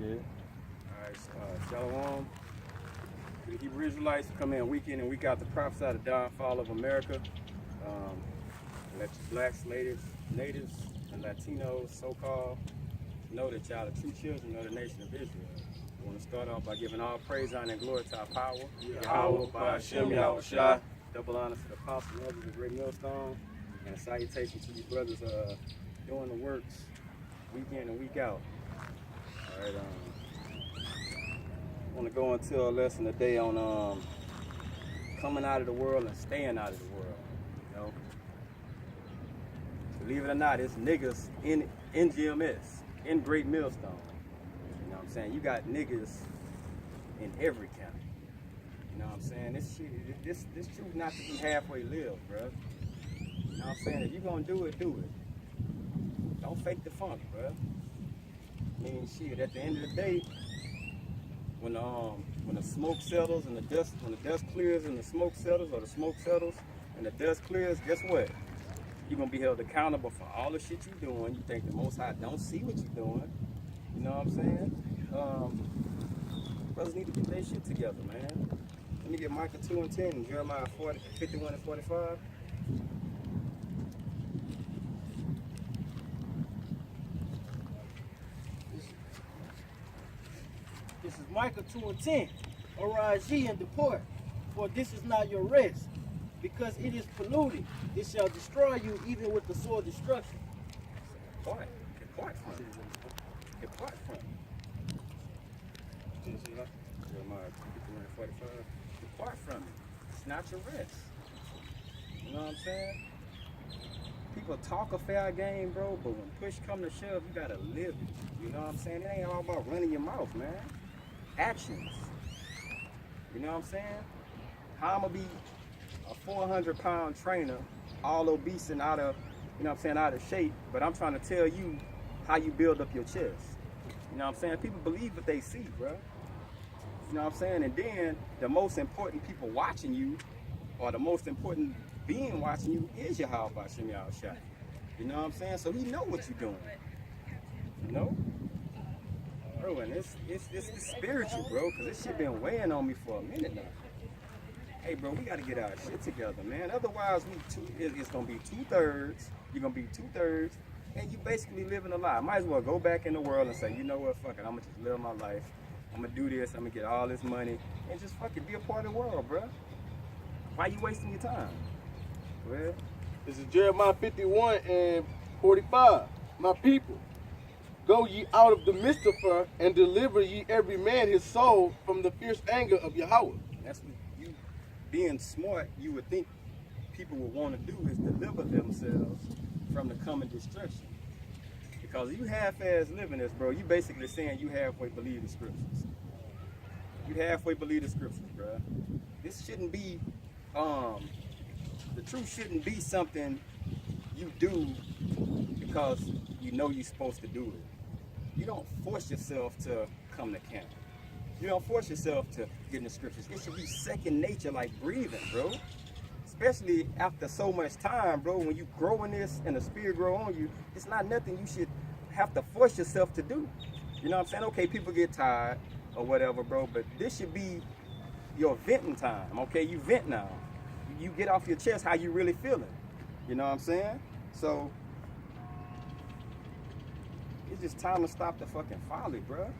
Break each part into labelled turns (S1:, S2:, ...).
S1: Good.
S2: All right, Shalom. The Hebrew Israelites come in week in and week out to prophesy the downfall of America. Let you blacks, natives, and Latinos, so-called, know that y'all the true children of the nation of Israel. I want to start off by giving all praise, honor, and glory to our power. Yahweh, by Hashem, Yahushua. Double honor to the apostle of the great millstone. And a salutation to you brothers doing the works week in and week out. All right, I want to go into a lesson today on coming out of the world and staying out of the world. You know, believe it or not, it's niggas in GMS, in Great Millstone. You know what I'm saying? You got niggas in every county. You know what I'm saying? This shit, this truth not to be halfway lived, bro. You know what I'm saying? If you gonna do it, do it. Don't fake the funk, bro. I mean, shit. At the end of the day, when the smoke settles and when the dust clears and the smoke settles, or the smoke settles and the dust clears, guess what? You're gonna be held accountable for all the shit you're doing. You think the Most High don't see what you're doing? You know what I'm saying? Brothers need to get their shit together, man. Let me get Micah 2 and 10 and Jeremiah 51 and 45.
S3: This is Micah 2 and 10. Arise ye and depart, for this is not your rest, because it is polluted. It shall destroy you even with the sword destruction.
S2: Depart from it. Depart from it. Jeremiah 51 and 45. Depart from it. It's not your rest. You know what I'm saying? People talk a fair game, bro, but when push come to shove, you gotta live it. You know what I'm saying? It ain't all about running your mouth, man. Actions. You know what I'm saying? How I'm gonna be a 400-pound trainer, all obese and out of, you know what I'm saying, out of shape, but I'm trying to tell you how you build up your chest. You know what I'm saying? People believe what they see, bro. You know what I'm saying? And then the most important people watching you, or the most important being watching you, is Yahweh Hashem Yahushua. You know what I'm saying? So he know what you're doing. You know? Bro, and it's spiritual, bro, because this shit been weighing on me for a minute now. Hey, bro, we got to get our shit together, man. Otherwise, it's going to be 2/3. You're going to be 2/3, and you basically living a lie. Might as well go back in the world and say, you know what, fuck it, I'm going to just live my life. I'm going to do this. I'm going to get all this money, and just fucking be a part of the world, bro. Why you wasting your time? Well,
S1: This is Jeremiah 51 and 45. My people, go ye out of the midst of her, and deliver ye every man his soul from the fierce anger of Yahweh.
S2: that's what you, being smart, you would think people would want to do is deliver themselves from the coming destruction. Because you half-ass living this, bro, you basically saying you halfway believe the scriptures. You halfway believe the scriptures, bro. This shouldn't be, the truth shouldn't be something you do because you know you're supposed to do it. You don't force yourself to come to camp. You don't force yourself to get in the scriptures. It should be second nature, like breathing, bro. Especially after so much time, bro. When you grow in this and the spirit grow on you, it's not nothing you should have to force yourself to do. You know what I'm saying? Okay, people get tired or whatever, bro, but this should be your venting time, okay? You vent now. You get off your chest how you really feeling. You know what I'm saying? So, it's just time to stop the fucking folly, bro.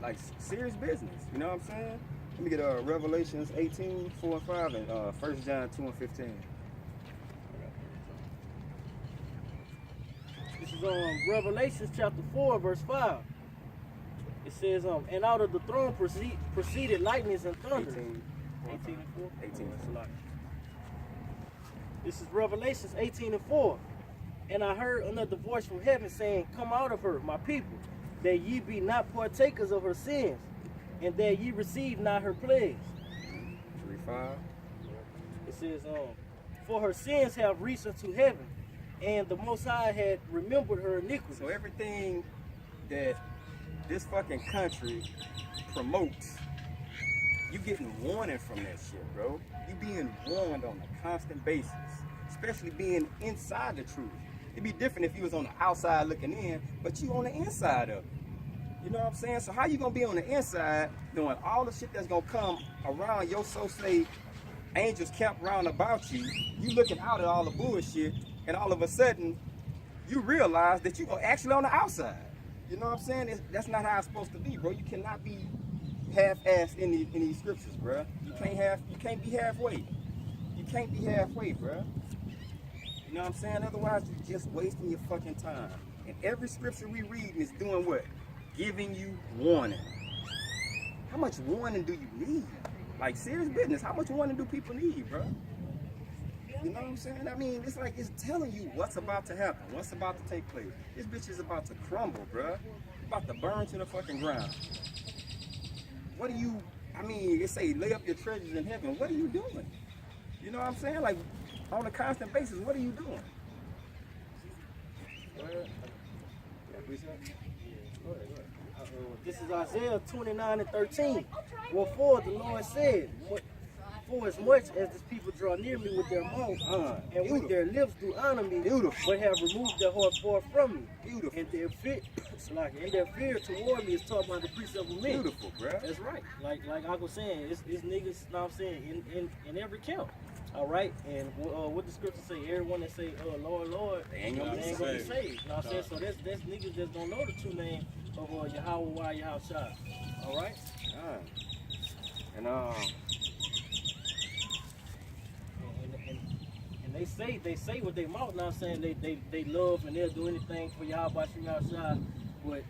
S2: Like serious business. You know what I'm saying? Let me get Revelations 18, 4 and 5, and 1 John 2 and 15.
S3: This is Revelations chapter 4, verse 5. It says, and out of the throne proceeded lightnings and thunder.
S2: 18
S3: and 4?
S2: 18.
S3: This is Revelations 18 and 4. And I heard another voice from heaven saying, come out of her, my people, that ye be not partakers of her sins, and that ye receive not her plagues.
S2: 3:5.
S3: It says, for her sins have reached unto heaven, and the Most High had remembered her iniquity.
S2: So everything that this fucking country promotes, you getting warning from that shit, bro. You being warned on a constant basis, especially being inside the truth. It'd be different if you was on the outside looking in, but you on the inside of it. You know what I'm saying? So how you gonna be on the inside doing all the shit that's gonna come around your so-say angels camped round about you? You looking out at all the bullshit, and all of a sudden, you realize that you are actually on the outside. You know what I'm saying? That's not how it's supposed to be, bro. You cannot be half-assed in these scriptures, bro. You can't be halfway. You can't be halfway, bro. You know what I'm saying? Otherwise, you're just wasting your fucking time. And every scripture we read is doing what? Giving you warning. How much warning do you need? Like, serious business, how much warning do people need, bro? You know what I'm saying? I mean, it's like it's telling you what's about to happen, what's about to take place. This bitch is about to crumble, bro. About to burn to the fucking ground. What do you, I mean, it say lay up your treasures in heaven. What are you doing? You know what I'm saying? Like, on a constant basis, what are you doing? Go ahead. Yeah, please, sir. Go ahead.
S3: This is Isaiah 29:13. Wherefore the Lord said, for as much as this people draw near me with their mouth and with their lips do honor me, but have removed their heart far from me.
S2: Beautiful.
S3: And their fear toward me is taught by the precept of men.
S2: Beautiful, bro.
S3: That's right. Like I was saying, it's niggas, you know what I'm saying, in every camp. All right, and what the scripture say, everyone that say, Lord, Lord,
S2: they ain't gonna be
S3: saved.
S2: saved.
S3: You know what I'm saying? So that's niggas that don't know the true name of Yahweh Yahushua. All right?
S2: And
S3: And they say with their mouth, now saying they love and they'll do anything for Yahweh Yahushua, but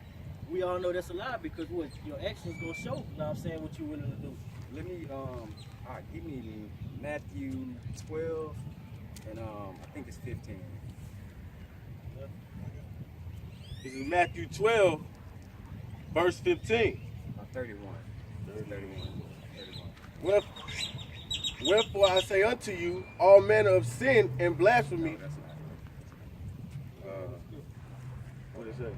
S3: we all know that's a lie because what your actions gonna show, you know what I'm saying, what you willing to do.
S2: let me, all right, give me Matthew 12, and I think it's 15.
S1: This is Matthew 12, verse 15.
S2: 31. 31.
S1: Wherefore I say unto you, all manner of sin and blasphemy.
S2: No, that's not.
S1: What is that?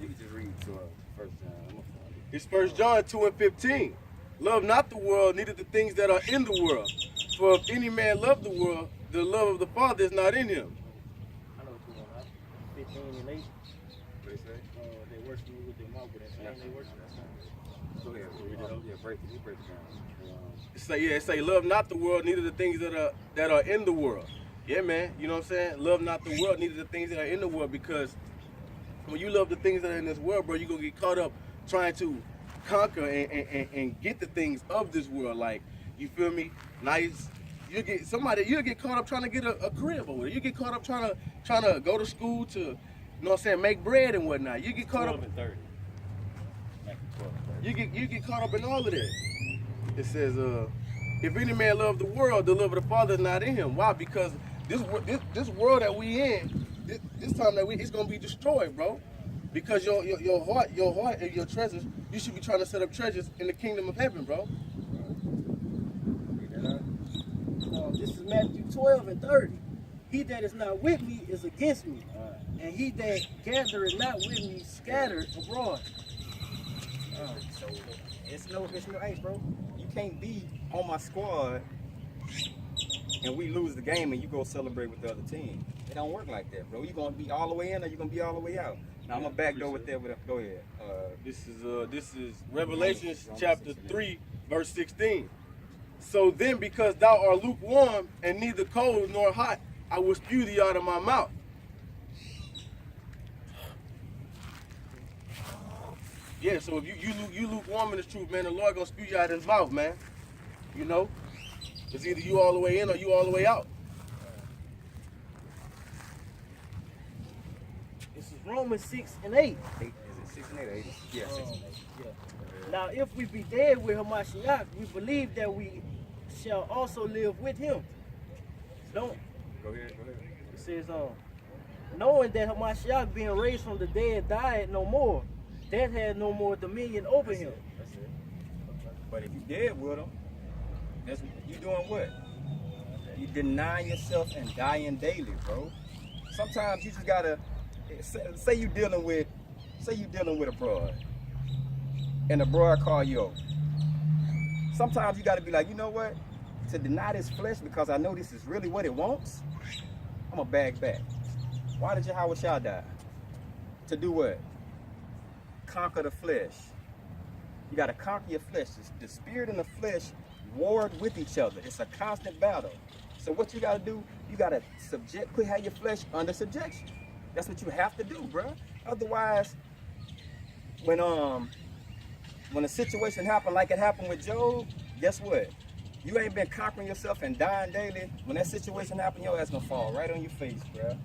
S2: You can just read to First John. I'm gonna find it.
S1: It's 1 John 2:15. Love not the world, neither the things that are in the world. For if any man love the world, the love of the Father is not in him.
S3: I know what you want, right? 15 and 8.
S2: What they say?
S3: They worship me with their mouth, but that's they worship.
S2: Go ahead. Yeah, break it. You break it down.
S1: It say love not the world, neither the things that are in the world. Yeah, man. You know what I'm saying? Love not the world, neither the things that are in the world, because when you love the things that are in this world, bro, you're gonna get caught up trying to conquer and get the things of this world. Like, you feel me? Nice. You'll get caught up trying to get a crib over there. You get caught up trying to go to school to, you know what I'm saying, make bread and whatnot. You get caught up
S2: in 30.
S1: you get caught up in all of that. It says, if any man love the world, the love of the Father is not in him. Why? Because this world that we in, this time that it's gonna be destroyed, bro. Because your heart and your treasures, you should be trying to set up treasures in the kingdom of heaven, bro.
S3: This is Matthew 12 and 30. He that is not with me is against me, and he that gathereth not with me scattered abroad.
S2: So it's no hey, bro. You can't be on my squad and we lose the game and you go celebrate with the other team. It don't work like that, bro. You gonna be all the way in or you gonna be all the way out. Now I'm gonna backdoor with that. Go ahead.
S1: This is Revelation chapter 3, verse 16. So then, because thou art lukewarm and neither cold nor hot, I will spew thee out of my mouth. Yeah, so if you lukewarm in the truth, man, the Lord gonna spew you out of his mouth, man. You know? It's either you all the way in or you all the way out.
S3: This is Romans 6 and 8.
S2: Is it 6 and 8 or 8? Yeah, 6 and 8.
S3: Yeah. Now, if we be dead with Hamashiach, we believe that we shall also live with him. Don't.
S2: Go ahead.
S3: It says, knowing that Hamashiach being raised from the dead died no more, death had no more dominion over him.
S2: That's it. But if you dead with him, you doing what? You denying yourself and dying daily, bro. Sometimes you just gotta say you dealing with a broad, and the broad call you over. Sometimes you gotta be like, you know what? To deny this flesh because I know this is really what it wants. gonna bag back. Why did Yahweh Shah die? To do what? Conquer the flesh. You gotta conquer your flesh. The spirit and the flesh warred with each other. It's a constant battle. So what you gotta do, you gotta have your flesh under subjection. That's what you have to do, bro. Otherwise, when a situation happened like it happened with Job, guess what? You ain't been conquering yourself and dying daily. When that situation happened, your ass gonna fall right on your face, bro.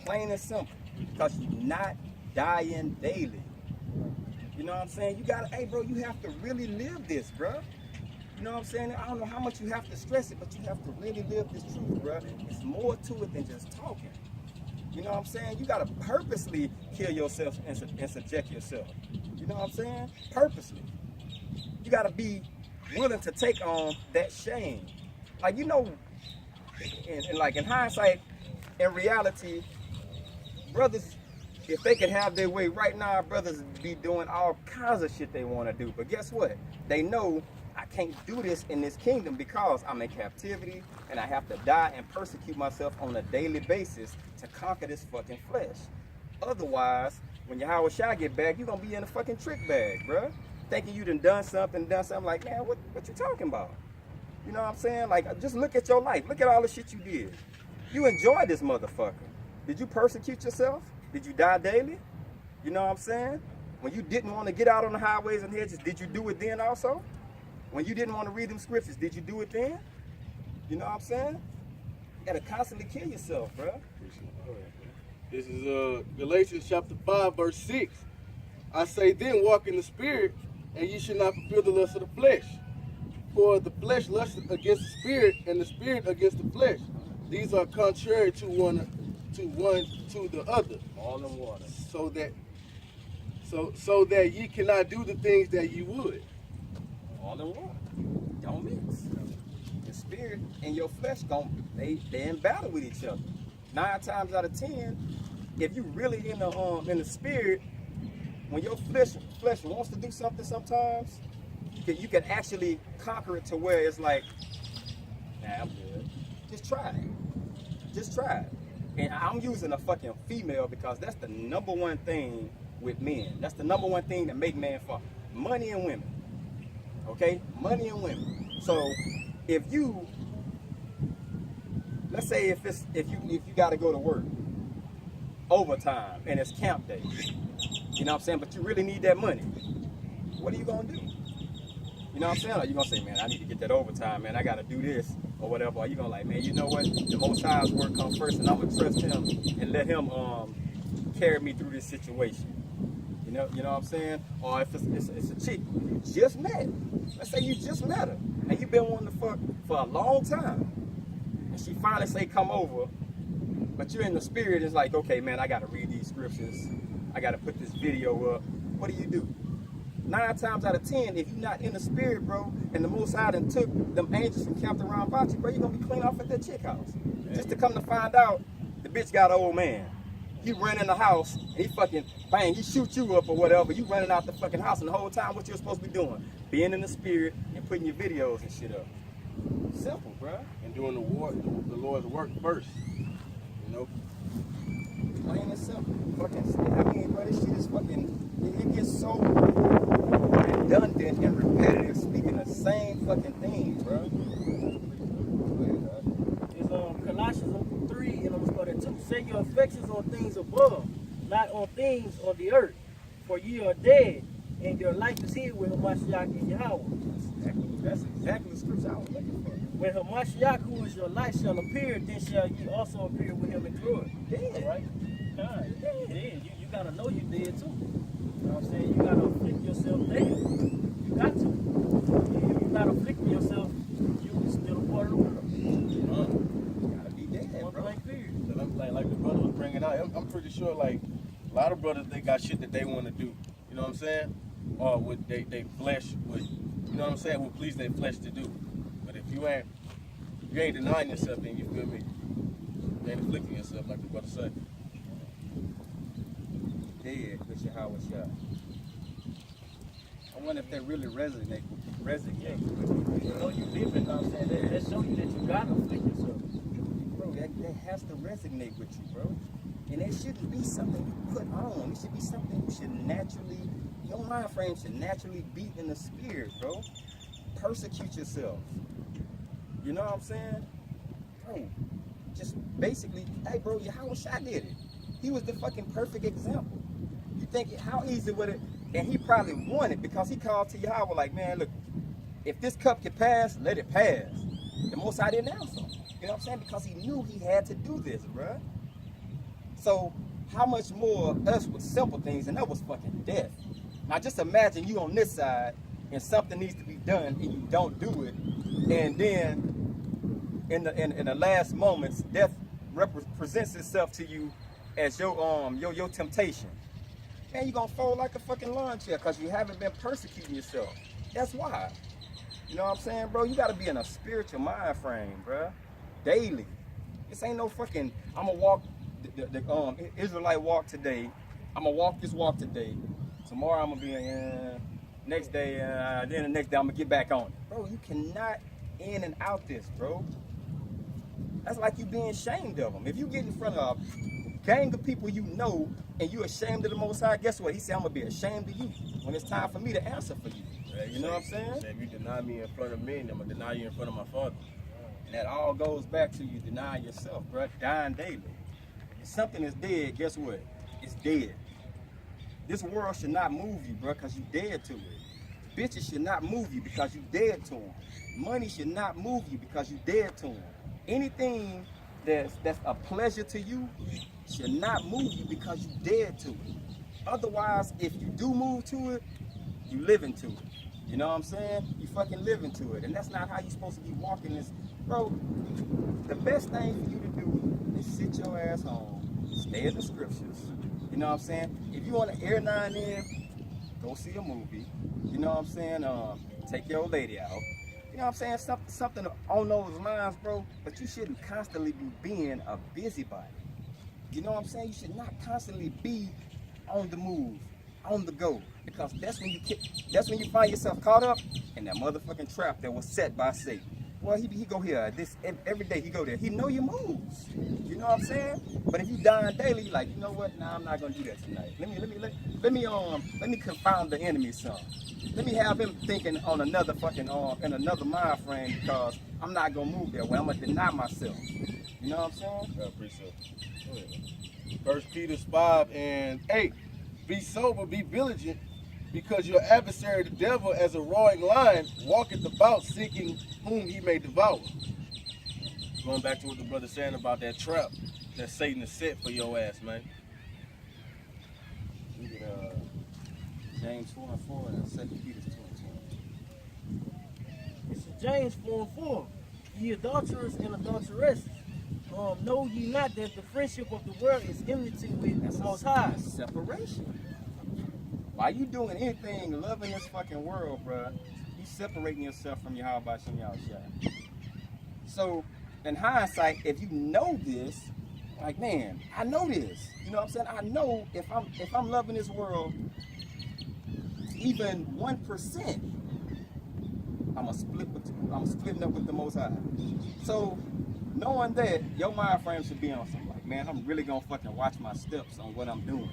S2: Plain and simple. Because you're not dying daily. You know what I'm saying? You gotta, hey bro, you have to really live this, bro. You know what I'm saying? I don't know how much you have to stress it, but you have to really live this truth, bro. It's more to it than just talking. You know what I'm saying? You gotta purposely kill yourself and subject yourself. You know what I'm saying? Purposely. You gotta be willing to take on that shame. Like, you know, and like in hindsight, in reality, brothers, if they could have their way right now, brothers be doing all kinds of shit they want to do. But guess what? They know I can't do this in this kingdom because I'm in captivity and I have to die and persecute myself on a daily basis to conquer this fucking flesh. Otherwise, when Yahweh Shai get back, you're going to be in a fucking trick bag, bruh. Thinking you done something like, man, what you talking about? You know what I'm saying? Like, just look at your life. Look at all the shit you did. You enjoyed this motherfucker. Did you persecute yourself? Did you die daily? You know what I'm saying? When you didn't want to get out on the highways and hedges, did you do it then also? When you didn't want to read them scriptures, did you do it then? You know what I'm saying? You gotta constantly kill yourself, bro.
S1: This is Galatians chapter 5, verse 6. I say then, walk in the spirit, and ye should not fulfill the lust of the flesh. For the flesh lusts against the spirit, and the spirit against the flesh. These are contrary to the other.
S2: All in water.
S1: So that ye cannot do the things that ye would.
S2: All in water. Don't mix. The spirit and your flesh they in battle with each other. 9 times out of 10, if you really in the spirit, when your flesh wants to do something sometimes, you can actually conquer it to where it's like, nah, I'm good. Just try it. Just try it. And I'm using a fucking female because that's the number one thing with men. That's the number one thing that make men fall. Money and women. Okay? Money and women. So if you, let's say if you gotta go to work overtime and it's camp day, you know what I'm saying? But you really need that money. What are you gonna do? You know what I'm saying? Or you gonna say, man, I need to get that overtime, man, I gotta do this or whatever. Or you gonna like, man, you know what? The Most High's work comes first and I'm gonna trust him and let him carry me through this situation. You know what I'm saying? Or if it's a chick you just met. Let's say you just met her and you've been wanting to fuck for a long time. And she finally say come over, but you're in the spirit, it's like, okay, man, I gotta read these scriptures. I gotta put this video up. What do? 9 times out of 10, if you're not in the spirit, bro, and the Most High done took them angels from camped around about you, bro, you're gonna be clean off at that chick house. Yeah. Just to come to find out, the bitch got an old man. He run in the house, and he fucking, bang, he shoot you up or whatever. You running out the fucking house, and the whole time, what you're supposed to be doing? Being in the spirit and putting your videos and shit up. Simple, bro.
S1: And doing the Lord's work first. You know?
S2: Plain and simple. Fucking, I mean, bro, this shit is fucking, it gets so redundant and repetitive, speaking the same fucking thing, bro.
S3: It's Colossians 3, and I'm going to start at 2. Set your affections on things above, not on things on the earth. For ye are dead, and your life is hid with Hamashiach and Yahweh.
S2: That's exactly the scripture I was looking for.
S3: When Hamashiach, who is your life, shall appear, then shall ye also appear with him in glory.
S2: Dead.
S3: All right? Nah, you dead. You got to know you dead too. You know what I'm saying? You got to afflict yourself daily. You got to. If you're not afflicting yourself, you still a part of the world.
S2: You gotta be dead,
S3: One
S2: bro.
S3: blank period.
S1: Like the brother was bringing out, I'm pretty sure like a lot of brothers, they got shit that they want to do. You know what I'm saying? Or with they flesh, with, you know what I'm saying, would please their flesh to do. But if you ain't denying yourself, then you feel me? You ain't afflicting yourself, like the brother said.
S2: Dead with Yahweh Shah. I wonder if that really resonate.
S3: You know you living, you know what I'm saying? That show you that you got to afflict yourself.
S2: Bro, that has to resonate with you, bro. And it shouldn't be something you put on. It should be something you should naturally, your mind frame should naturally be in the spirit, bro. Persecute yourself. You know what I'm saying? Bro, just basically, hey, bro, Yahweh Shai did it. He was the fucking perfect example. You think how easy would it? And he probably won it because he called to Yahweh like, man, look, if this cup can pass, let it pass. The Most High didn't answer him. You know what I'm saying? Because he knew he had to do this, bro. So how much more us with simple things, and that was fucking death. Now just imagine you on this side and something needs to be done and you don't do it, and then in the last moments, death presents itself to you as your temptation. Man, you gonna fold like a fucking lawn chair because you haven't been persecuting yourself. That's why. You know what I'm saying, bro? You gotta be in a spiritual mind frame, bro. Daily. This ain't no fucking, I'm gonna walk the Israelite walk today. I'm gonna walk this walk today. Tomorrow I'm gonna be next day, then the next day I'm gonna get back on it. Bro, you cannot in and out this, bro. That's like you being ashamed of them. If you get in front of a gang of people you know and you ashamed of the Most High, guess what? He said, I'm gonna be ashamed of you when it's time for me to answer for you. You know what I'm saying?
S1: If you deny me in front of men, I'm gonna deny you in front of my Father.
S2: And that all goes back to you denying yourself, bro. Dying daily. If something is dead, guess what? It's dead. This world should not move you, bro, because you dead to it. Bitches should not move you because you dead to them. Money should not move you because you dead to them. Anything that's a pleasure to you should not move you because you dead to it. Otherwise, if you do move to it, you live into it. You know what I'm saying? You fucking live into it. And that's not how you're supposed to be walking this. Bro, the best thing for you to do is sit your ass home, stay in the scriptures. You know what I'm saying? If you want to air now and then, go see a movie. You know what I'm saying? Take your old lady out. You know what I'm saying? Something on those lines, bro. But you shouldn't constantly be being a busybody. You know what I'm saying? You should not constantly be on the move, on the go. Because that's when you find yourself caught up in that motherfucking trap that was set by Satan. Well, he go here. Every day he go there. He know your moves. You know what I'm saying? But if you dying daily, you like, you know what? Nah, I'm not gonna do that tonight. Let me confound the enemy some. Let me have him thinking on another fucking in another mind frame because I'm not gonna move that way. I'm gonna deny myself. You know what I'm saying?
S1: Yeah, appreciate. 1 Peter 5:8. Be sober, be vigilant, because your adversary, the devil, as a roaring lion, walketh about seeking whom he may devour. Going back to what the brother's saying about that trap that Satan has set for your ass, man.
S2: Look at James 4:4 and 2 Peter 2:20.
S3: It's James 4:4. Ye adulterers and adulteresses, know ye not that the friendship of the world is enmity with the Most High?
S2: That's separation. Why you doing anything loving this fucking world, bruh? You separating yourself from Yahweh Shem Yahushua. So, in hindsight, if you know this, like, man, I know this. You know what I'm saying? I know if I'm loving this world, even 1%, I'm splitting up with the Most High. So, knowing that, your mind frame should be on something like, man, I'm really gonna fucking watch my steps on what I'm doing.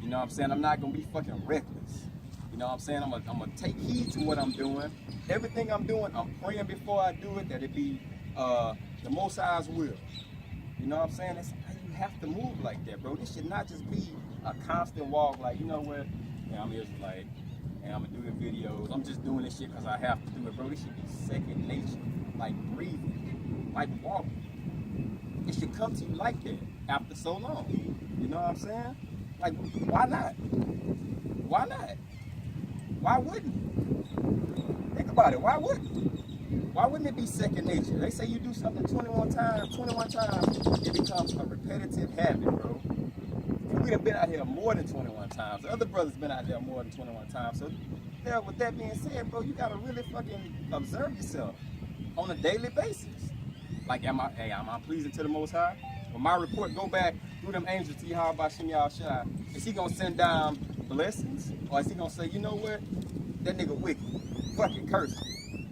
S2: You know what I'm saying? I'm not gonna be fucking reckless. You know what I'm saying? I'm gonna take heed to what I'm doing. Everything I'm doing, I'm praying before I do it that it be the Most High's will. You know what I'm saying? That's how you have to move like that, bro. This should not just be a constant walk like, you know what? Yeah, I'm Israelite, and I'm gonna do the videos. I'm just doing this shit because I have to do it, bro. This should be second nature, like breathing, like walking. It should come to you like that after so long. You know what I'm saying? Like, why not? Why not? Why wouldn't it? Think about it. Why wouldn't it? Why wouldn't it be second nature? They say you do something 21 times, it becomes a repetitive habit, bro. And we done been out here more than 21 times. The other brothers been out there more than 21 times. So, yeah, with that being said, bro, you gotta really fucking observe yourself on a daily basis. Like, am I pleasing to the Most High? When my report go back through them angels to Yahweh Shem Yahushua, is he gonna send down blessings? Or is he gonna say, you know what? That nigga wicked. Fucking curse him.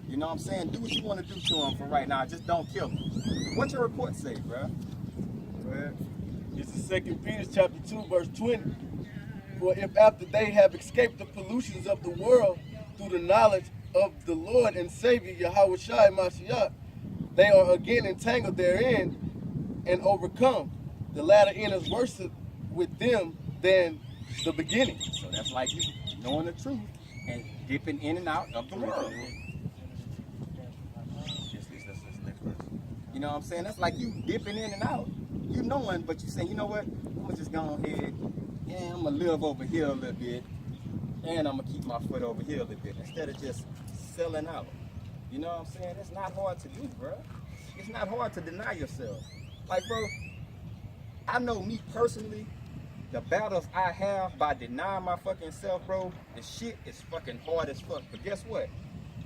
S2: You know what I'm saying? Do what you want to do to him for right now. Just don't kill him. What your report say, bro? Go ahead.
S1: It's in 2 Peter chapter 2, verse 20. For if after they have escaped the pollutions of the world through the knowledge of the Lord and Savior Yahweh Shai Mashiach, they are again entangled therein and overcome, the latter end is worse with them than the beginning.
S2: So that's like you knowing the truth and dipping in and out of the world. You know what I'm saying? That's like you dipping in and out. You knowing, but you saying, you know what? I'm gonna just go ahead and I'm gonna live over here a little bit, and I'm gonna keep my foot over here a little bit instead of just selling out. You know what I'm saying? It's not hard to do, bro. It's not hard to deny yourself. Like, bro, I know me personally, the battles I have by denying my fucking self, bro, the shit is fucking hard as fuck. But guess what?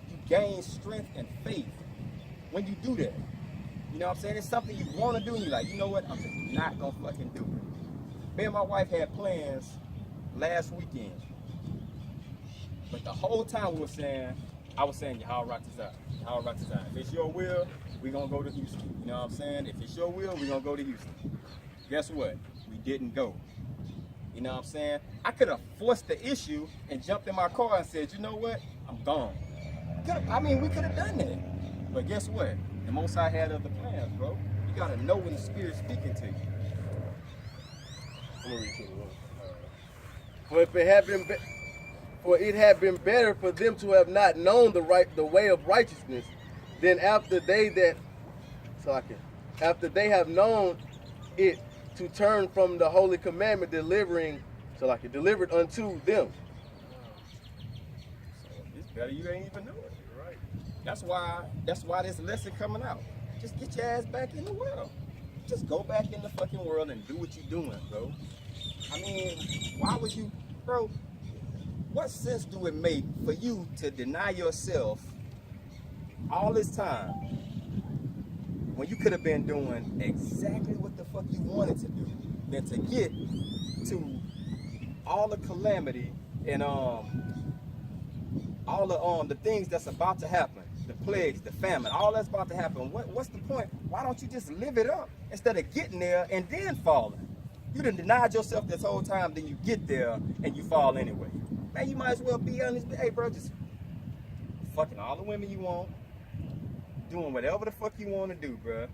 S2: You gain strength and faith when you do that. You know what I'm saying? It's something you want to do, and you're like, you know what? I'm just not gonna fucking do it. Me and my wife had plans last weekend, but the whole time I was saying, Yahweh Ratazah, Yahweh Ratazah. If it's your will, we gonna go to Houston. You know what I'm saying? If it's your will, we gonna go to Houston. Guess what? We didn't go. You know what I'm saying? I could have forced the issue and jumped in my car and said, you know what? I'm gone. We could have done that. But guess what? The Most High had other plans, bro. You gotta know when the Spirit's speaking to you.
S1: I'm gonna read to the Lord. For it had been better for them to have not known the way of righteousness, than after they have known it, to turn from the holy commandment delivered unto them.
S2: So it's better you ain't even know it. You're right. That's why this lesson coming out. Just get your ass back in the world. Just go back in the fucking world and do what you're doing, bro. I mean, why would you, bro? What sense do it make for you to deny yourself all this time when you could have been doing exactly what the fuck you wanted to do, than to get to all the calamity and all the things that's about to happen, the plagues, the famine, all that's about to happen? What's the point? Why don't you just live it up instead of getting there and then falling? You done denied yourself this whole time, then you get there and you fall anyway. Man, you might as well be honest. Hey, bro, just fucking all the women you want, doing whatever the fuck you want to do, bro.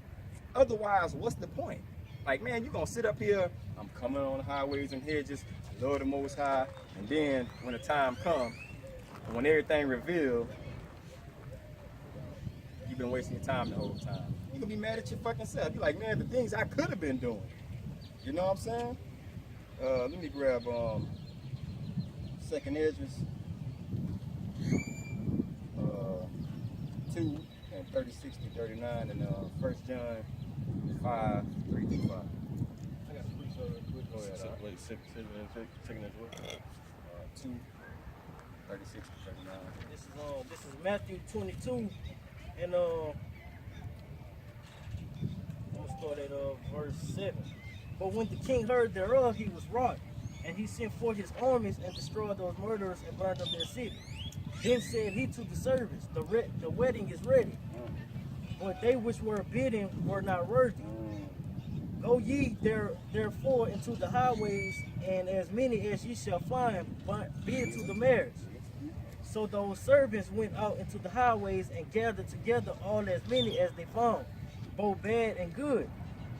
S2: Otherwise, what's the point? Like, man, you gonna sit up here, I'm coming on the highways and hedges, Lord the Most High, and then when the time comes, and when everything revealed, you've been wasting your time the whole time. You gonna be mad at your fucking self. You're like, man, the things I could have been doing. You know what I'm saying? Let me grab Second Esdras 2 and 36 to 39, and 1 John 5, 3 through 5.
S1: I got to preach on it quick. Go ahead. Wait, second as well.
S2: 2, 36 to 39.
S3: This is Matthew 22, and I'm gonna start at verse 7. But when the king heard thereof, he was wroth, and he sent forth his armies and destroyed those murderers and burned up their city. Then said he to the servants, the wedding is ready, but they which were bidden were not worthy. Go ye therefore into the highways, and as many as ye shall find, bid to the marriage. So those servants went out into the highways and gathered together all as many as they found, both bad and good.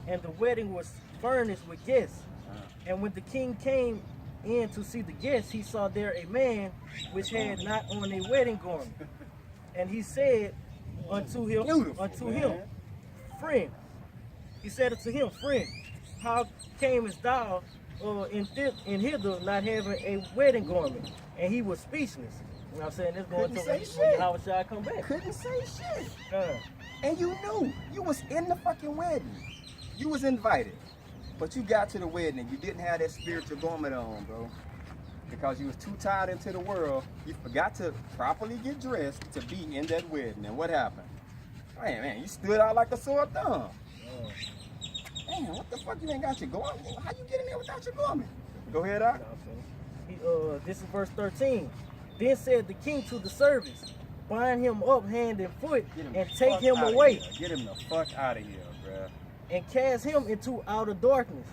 S3: And the wedding was furnished with guests. And when the king came in to see the guests, he saw there a man which had not on a wedding garment. And he said unto him, friend, he said unto him, friend, how camest thou in hither not having a wedding garment? And he was speechless. You know what I'm saying? This going to when how shall I come back?
S2: Couldn't say shit. And you knew. You was in the fucking wedding. You was invited. But you got to the wedding and you didn't have that spiritual garment on, bro. Because you was too tied into the world. You forgot to properly get dressed to be in that wedding. And what happened? Man, you stood out like a sore thumb. Man, what the fuck you ain't got your garment? How you get in there without your garment? Go ahead, Doc.
S3: This is verse 13. Then said the king to the servants, bind him up hand and foot and take him away.
S2: Get him the fuck out of here, bruh.
S3: and cast him into outer darkness.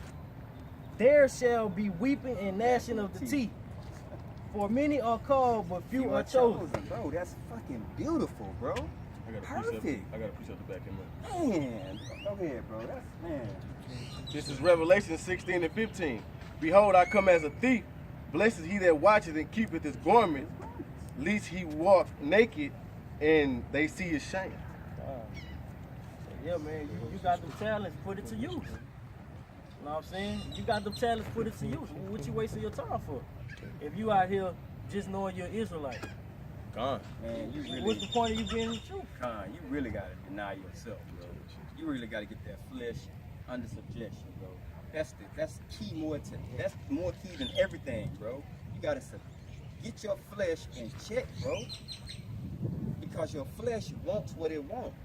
S3: There shall be weeping and gnashing of the teeth. For many are called, but few are chosen.
S2: Bro, that's fucking beautiful, bro.
S1: I got a
S2: Perfect.
S1: precept to back him up.
S2: Man, go ahead, bro. That's, man.
S1: This is Revelation 16 and 15. Behold, I come as a thief. Blessed is he that watcheth and keepeth his garment, lest he walk naked and they see his shame.
S3: Yeah, man, you got them talents, put it to use. You know what I'm saying? You got them talents, put it to use. What you wasting your time for? If you out here just knowing you're Israelite,
S1: Gone.
S2: Man, you really,
S3: what's the point of you being in the truth?
S2: Khan, you really gotta deny yourself, bro. You really gotta get that flesh under subjection, bro. That's key that's more key than everything, bro. You gotta get your flesh in check, bro. Because your flesh wants what it wants.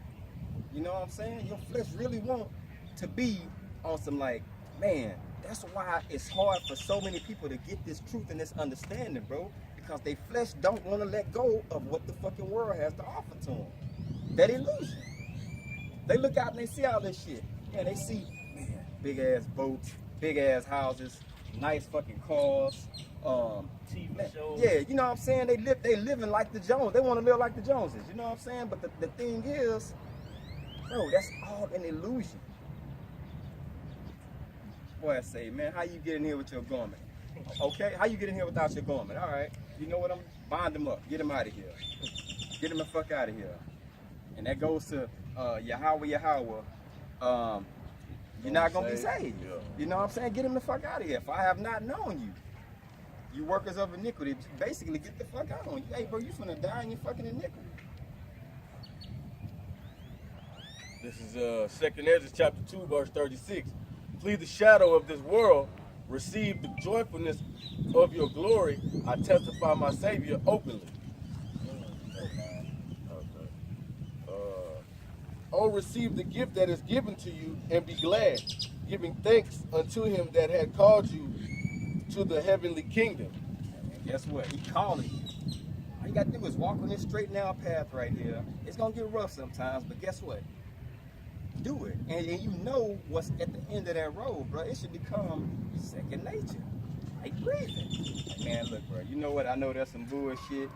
S2: You know what I'm saying? Your flesh really wants to be on some like, man, that's why it's hard for so many people to get this truth and this understanding, bro. Because they flesh don't want to let go of what the fucking world has to offer to them. That illusion. They look out and they see all this shit. Yeah, they see, man, big ass boats, big ass houses, nice fucking cars,
S3: TV shows.
S2: yeah, you know what I'm saying? They living like the Jones. They want to live like the Joneses. You know what I'm saying? But the thing is, bro, that's all an illusion. Boy, I say, man, how you get in here with your garment? Okay, how you get in here without your garment? All right, you know what? I'm bind them up, get them out of here, get them the fuck out of here. And that goes to Yahweh. You're not gonna be saved.
S1: Yeah.
S2: You know what I'm saying? Get them the fuck out of here. If I have not known you, you workers of iniquity, basically get the fuck out on you. Hey, bro, you finna die in your fucking iniquity.
S1: This is 2nd Ezra chapter 2, verse 36. Flee the shadow of this world, receive the joyfulness of your glory. I testify my Savior openly. Oh, receive the gift that is given to you and be glad, giving thanks unto him that had called you to the heavenly kingdom.
S2: And guess what? He calling you. All you gotta do is walk on this straight and narrow path right here. It's gonna get rough sometimes, but guess what? Do it. And you know what's at the end of that road, bro. It should become second nature. Like breathing. Like, man, look, bro, you know what? I know that's some bullshit.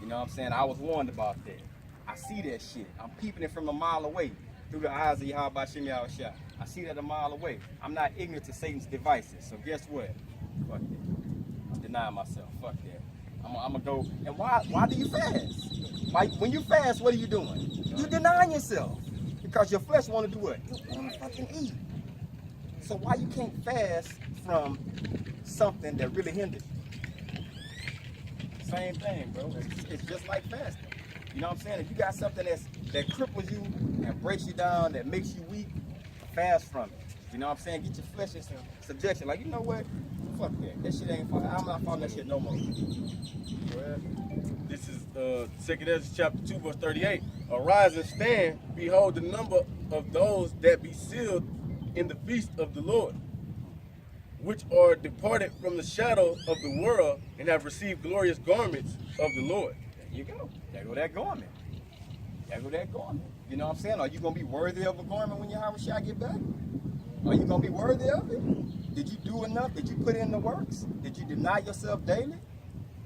S2: You know what I'm saying? I was warned about that. I see that shit. I'm peeping it from a mile away through the eyes of Yahweh Shem Yahushua. I see that a mile away. I'm not ignorant to Satan's devices. So guess what? Fuck that. I'm denying myself. Fuck that. I'm gonna go. And why do you fast? When you fast, what are you doing? You denying yourself. Because your flesh want to do what? You want to fucking eat. So why you can't fast from something that really hinders you? Same thing, bro. It's just like fasting. You know what I'm saying? If you got something that cripples you and breaks you down, that makes you weak, fast from it. You know what I'm saying? Get your flesh in subjection. Like, you know what? Fuck that. That shit ain't fun. I'm not following that shit no more.
S1: This is 2nd Ezra chapter 2, verse 38. Arise and stand, behold the number of those that be sealed in the feast of the Lord, which are departed from the shadow of the world and have received glorious garments of the Lord.
S2: There you go. There go that garment. There go that garment. You know what I'm saying? Are you going to be worthy of a garment when Yahweh Shai get back? Are you going to be worthy of it? Did you do enough? Did you put in the works? Did you deny yourself daily?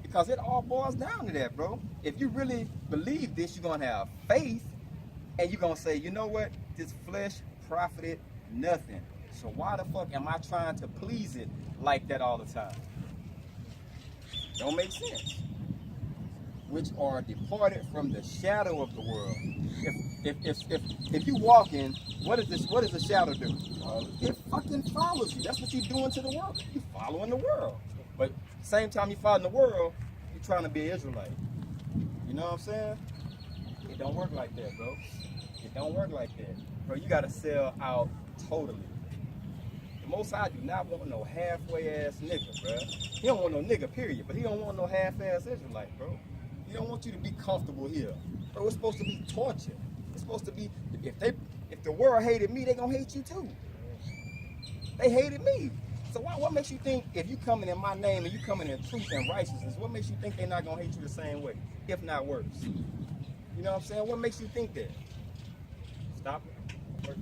S2: Because it all boils down to that, bro. If you really believe this, you're going to have faith, and you're going to say, you know what? This flesh profited nothing. So why the fuck am I trying to please it like that all the time? Don't make sense. Which are departed from the shadow of the world. If you walk in, what does the shadow do? It fucking follows you. That's what you're doing to the world. You're following the world. But same time you're following the world, you're trying to be an Israelite. You know what I'm saying? It don't work like that, bro. It don't work like that. Bro, you gotta sell out totally. The Most High do not want no halfway ass nigga, bro. He don't want no nigga, period. But he don't want no half-ass Israelite, bro. He don't want you to be comfortable here. Bro, it's supposed to be torture. It's supposed to be, if the world hated me, they gonna hate you too. They hated me. So what makes you think if you coming in my name and you coming in truth and righteousness, what makes you think they're not gonna hate you the same way, if not worse? You know what I'm saying? What makes you think that? Stop it.